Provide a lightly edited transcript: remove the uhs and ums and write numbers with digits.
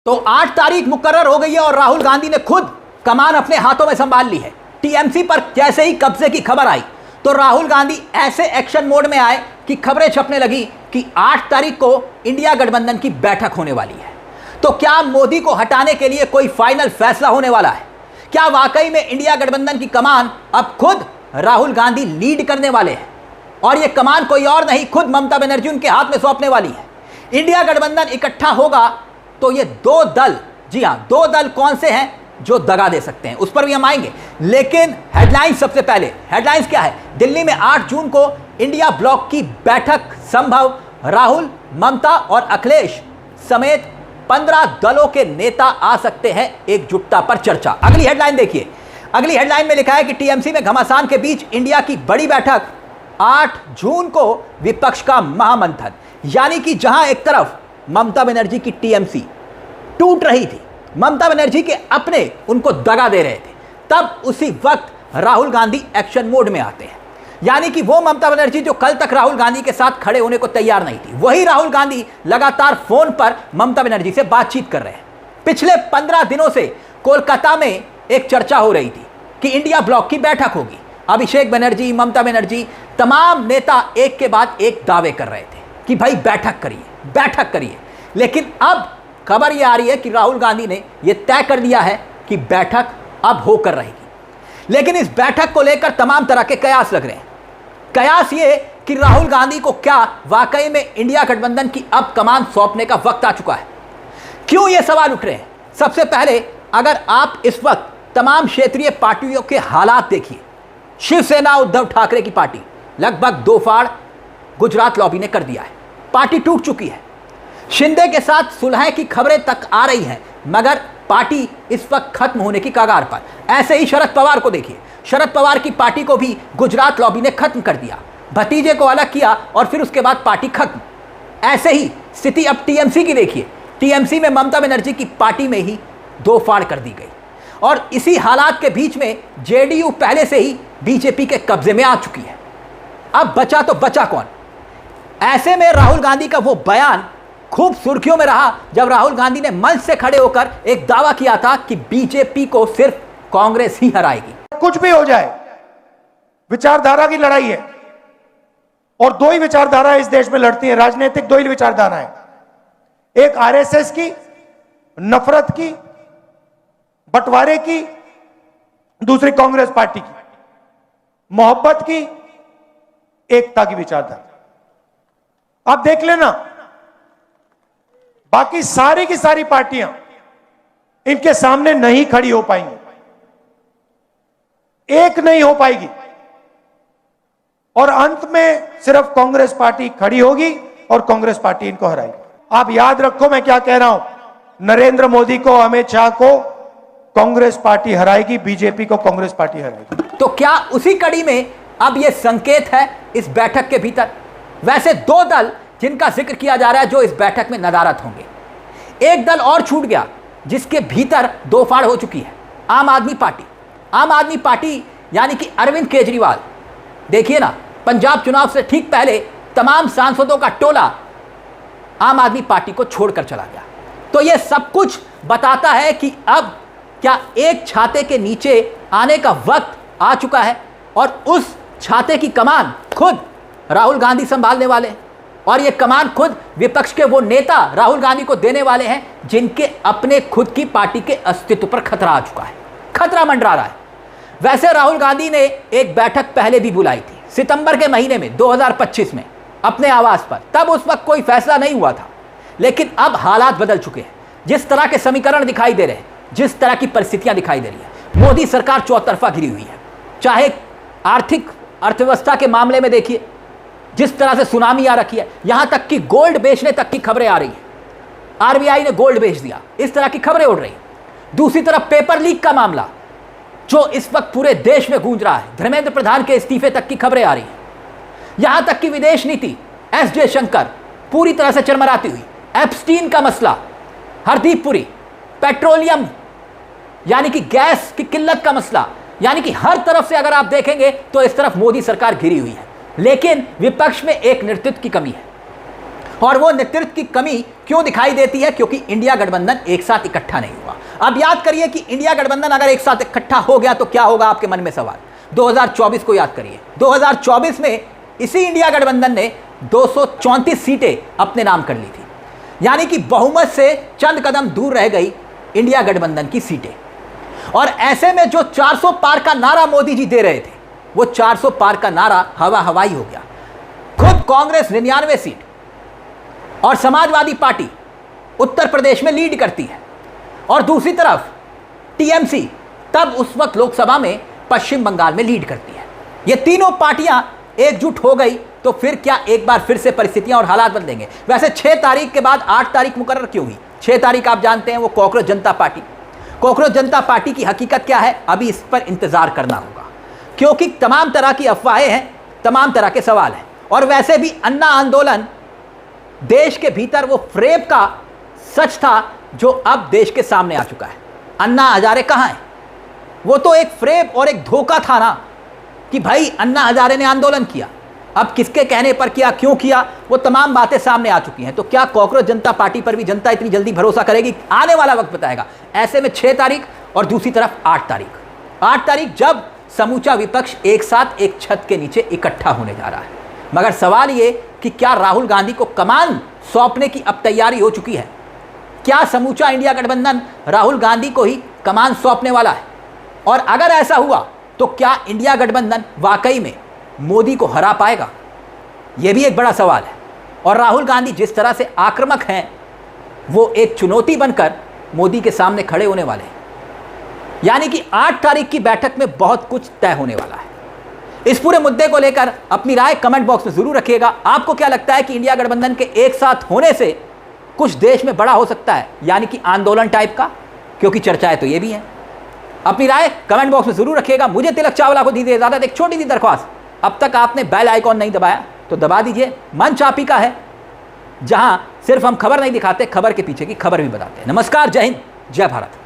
तो 8 तारीख मुकर्रर हो गई है और राहुल गांधी ने खुद कमान अपने हाथों में संभाल ली है। टीएमसी पर जैसे ही कब्जे की खबर आई तो राहुल गांधी ऐसे एक्शन मोड में आए कि खबरें छपने लगी कि 8 तारीख को इंडिया गठबंधन की बैठक होने वाली है। तो क्या मोदी को हटाने के लिए कोई फाइनल फैसला होने वाला है? क्या वाकई में इंडिया गठबंधन की कमान अब खुद राहुल गांधी लीड करने वाले हैं और यह कमान कोई और नहीं, खुद ममता बनर्जी उनके हाथ में सौंपने वाली है? इंडिया गठबंधन इकट्ठा होगा तो ये 2 दल, जी हां 2 दल कौन से हैं जो दगा दे सकते हैं, उस पर भी हम आएंगे। लेकिन हेडलाइंस, सबसे पहले हेडलाइंस क्या है? दिल्ली में 8 जून को इंडिया ब्लॉक की बैठक संभव, राहुल, ममता और अखिलेश समेत 15 दलों के नेता आ सकते हैं एकजुटता पर चर्चा। अगली हेडलाइन देखिए। अगली हेडलाइन में लिखा है कि टीएमसी में घमासान के बीच इंडिया की बड़ी बैठक 8 जून को, विपक्ष का महामंथन। यानी कि जहां एक तरफ ममता बनर्जी की टीएमसी टूट रही थी, ममता बनर्जी के अपने उनको दगा दे रहे थे, तब उसी वक्त राहुल गांधी एक्शन मोड में आते हैं। यानी कि वो ममता बनर्जी जो कल तक राहुल गांधी के साथ खड़े होने को तैयार नहीं थी, वही राहुल गांधी लगातार फोन पर ममता बनर्जी से बातचीत कर रहे हैं। पिछले 15 दिनों से कोलकाता में एक चर्चा हो रही थी कि इंडिया ब्लॉक की बैठक होगी। अभिषेक बनर्जी, ममता बनर्जी, तमाम नेता एक के बाद एक दावे कर रहे थे कि भाई बैठक करिए, बैठक करिए। लेकिन अब खबर यह आ रही है कि राहुल गांधी ने यह तय कर दिया है कि बैठक अब होकर रहेगी। लेकिन इस बैठक को लेकर तमाम तरह के कयास लग रहे हैं। कयास ये कि राहुल गांधी को क्या वाकई में इंडिया गठबंधन की अब कमान सौंपने का वक्त आ चुका है? क्यों ये सवाल उठ रहे हैं? सबसे पहले अगर आप इस वक्त तमाम क्षेत्रीय पार्टियों के हालात देखिए, शिवसेना उद्धव ठाकरे की पार्टी लगभग 2 फाड़ गुजरात लॉबी ने कर दिया है, पार्टी टूट चुकी है। शिंदे के साथ सुलह की खबरें तक आ रही हैं, मगर पार्टी इस वक्त खत्म होने की कगार पर। ऐसे ही शरद पवार को देखिए, शरद पवार की पार्टी को भी गुजरात लॉबी ने खत्म कर दिया, भतीजे को अलग किया और फिर उसके बाद पार्टी खत्म। ऐसे ही स्थिति अब टीएमसी की देखिए। टीएमसी में ममता बनर्जी की पार्टी में ही 2 फाड़ कर दी गई और इसी हालात के बीच में जेडीयू पहले से ही बीजेपी के कब्जे में आ चुकी है। अब बचा तो बचा कौन? ऐसे में राहुल गांधी का वो बयान खूब सुर्खियों में रहा जब राहुल गांधी ने मंच से खड़े होकर एक दावा किया था कि बीजेपी को सिर्फ कांग्रेस ही हराएगी। कुछ भी हो जाए, विचारधारा की लड़ाई है और 2 ही विचारधारा इस देश में लड़ती है, राजनीतिक 2 ही विचारधारा है। एक आरएसएस की, नफरत की, बंटवारे की, दूसरी कांग्रेस पार्टी की, मोहब्बत की, एकता की विचारधारा। आप देख लेना, बाकी सारी की सारी पार्टियां इनके सामने नहीं खड़ी हो पाएंगी, एक नहीं हो पाएगी और अंत में सिर्फ कांग्रेस पार्टी खड़ी होगी और कांग्रेस पार्टी इनको हराएगी। आप याद रखो मैं क्या कह रहा हूं, नरेंद्र मोदी को, अमित शाह को कांग्रेस पार्टी हराएगी, बीजेपी को कांग्रेस पार्टी हराएगी। तो क्या उसी कड़ी में अब यह संकेत है इस बैठक के भीतर? वैसे 2 दल जिनका जिक्र किया जा रहा है जो इस बैठक में नदारत होंगे, एक दल और छूट गया जिसके भीतर 2 फाड़ हो चुकी है, आम आदमी पार्टी। आम आदमी पार्टी यानी कि अरविंद केजरीवाल, देखिए ना, पंजाब चुनाव से ठीक पहले तमाम सांसदों का टोला आम आदमी पार्टी को छोड़कर चला गया। तो यह सब कुछ बताता है कि अब क्या एक छाते के नीचे आने का वक्त आ चुका है और उस छाते की कमान खुद राहुल गांधी संभालने वाले हैं और यह कमान खुद विपक्ष के वो नेता राहुल गांधी को देने वाले हैं जिनके अपने खुद की पार्टी के अस्तित्व पर खतरा आ चुका है, खतरा मंडरा रहा है। वैसे राहुल गांधी ने एक बैठक पहले भी बुलाई थी, सितंबर के महीने में 2025 में अपने आवास पर। तब उस वक्त कोई फैसला नहीं हुआ था, लेकिन अब हालात बदल चुके हैं। जिस तरह के समीकरण दिखाई दे रहे हैं, जिस तरह की परिस्थितियां दिखाई दे रही है, मोदी सरकार चौतरफा घिरी हुई है। चाहे आर्थिक अर्थव्यवस्था के मामले में देखिए, जिस तरह से सुनामी आ रखी है, यहां तक कि गोल्ड बेचने तक की खबरें आ रही हैं, आरबीआई ने गोल्ड बेच दिया, इस तरह की खबरें उड़ रही हैं। दूसरी तरफ पेपर लीक का मामला जो इस वक्त पूरे देश में गूंज रहा है, धर्मेंद्र प्रधान के इस्तीफे तक की खबरें आ रही हैं। यहां तक कि विदेश नीति, एस जयशंकर पूरी तरह से चरमराती हुई, एप्स्टीन का मसला, हरदीप पुरी, पेट्रोलियम यानी कि गैस की किल्लत का मसला, यानी कि हर तरफ से अगर आप देखेंगे तो इस तरफ मोदी सरकार घिरी हुई है। लेकिन विपक्ष में एक नेतृत्व की कमी है और वो नेतृत्व की कमी क्यों दिखाई देती है? क्योंकि इंडिया गठबंधन एक साथ इकट्ठा नहीं हुआ। अब याद करिए कि इंडिया गठबंधन अगर एक साथ इकट्ठा हो गया तो क्या होगा, आपके मन में सवाल। 2024 को याद करिए, 2024 में इसी इंडिया गठबंधन ने 234 सीटें अपने नाम कर ली थी, यानी कि बहुमत से चंद कदम दूर रह गई इंडिया गठबंधन की सीटें। और ऐसे में जो 400 पार का नारा मोदी जी दे रहे थे, वो 400 पार का नारा हवा हवाई हो गया। खुद कांग्रेस 99 सीट और समाजवादी पार्टी उत्तर प्रदेश में लीड करती है, और दूसरी तरफ टीएमसी तब उस वक्त लोकसभा में पश्चिम बंगाल में लीड करती है। ये तीनों पार्टियां एकजुट हो गई तो फिर क्या एक बार फिर से परिस्थितियां और हालात बदलेंगे? वैसे 6 तारीख के बाद 8 तारीख मुकर्रर क्यों हुई? 6 तारीख आप जानते हैं वो कॉकरोच जनता पार्टी। कॉकरोच जनता पार्टी की हकीकत क्या है, अभी इस पर इंतजार करना होगा, क्योंकि तमाम तरह की अफवाहें हैं, तमाम तरह के सवाल हैं। और वैसे भी अन्ना आंदोलन देश के भीतर वो फ्रेब का सच था जो अब देश के सामने आ चुका है। अन्ना हजारे कहाँ हैं? वो तो एक फ्रेब और एक धोखा था ना, कि भाई अन्ना हजारे ने आंदोलन किया, अब किसके कहने पर किया, क्यों किया, वो तमाम बातें सामने आ चुकी हैं। तो क्या कॉकरोच जनता पार्टी पर भी जनता इतनी जल्दी भरोसा करेगी? आने वाला वक्त बताएगा। ऐसे में 6 तारीख और दूसरी तरफ 8 तारीख जब समूचा विपक्ष एक साथ एक छत के नीचे इकट्ठा होने जा रहा है। मगर सवाल ये कि क्या राहुल गांधी को कमान सौंपने की अब तैयारी हो चुकी है? क्या समूचा इंडिया गठबंधन राहुल गांधी को ही कमान सौंपने वाला है? और अगर ऐसा हुआ तो क्या इंडिया गठबंधन वाकई में मोदी को हरा पाएगा? यह भी एक बड़ा सवाल है। और राहुल गांधी जिस तरह से आक्रामक हैं, वो एक चुनौती बनकर मोदी के सामने खड़े होने वाले हैं। यानी कि 8 तारीख की बैठक में बहुत कुछ तय होने वाला है। इस पूरे मुद्दे को लेकर अपनी राय कमेंट बॉक्स में जरूर रखिएगा। आपको क्या लगता है कि इंडिया गठबंधन के एक साथ होने से कुछ देश में बड़ा हो सकता है, यानी कि आंदोलन टाइप का? क्योंकि चर्चाएं तो ये भी हैं। अपनी राय कमेंट बॉक्स में जरूर रखिएगा। मुझे तिलक चावला को दीजिए इजाजत। एक छोटी सी दरख्वास्त, अब तक आपने बेल आइकॉन नहीं दबाया तो दबा दीजिए। मंच आप ही का है, जहां सिर्फ हम खबर नहीं दिखाते, खबर के पीछे की खबर भी बताते हैं। नमस्कार, जय हिंद, जय भारत।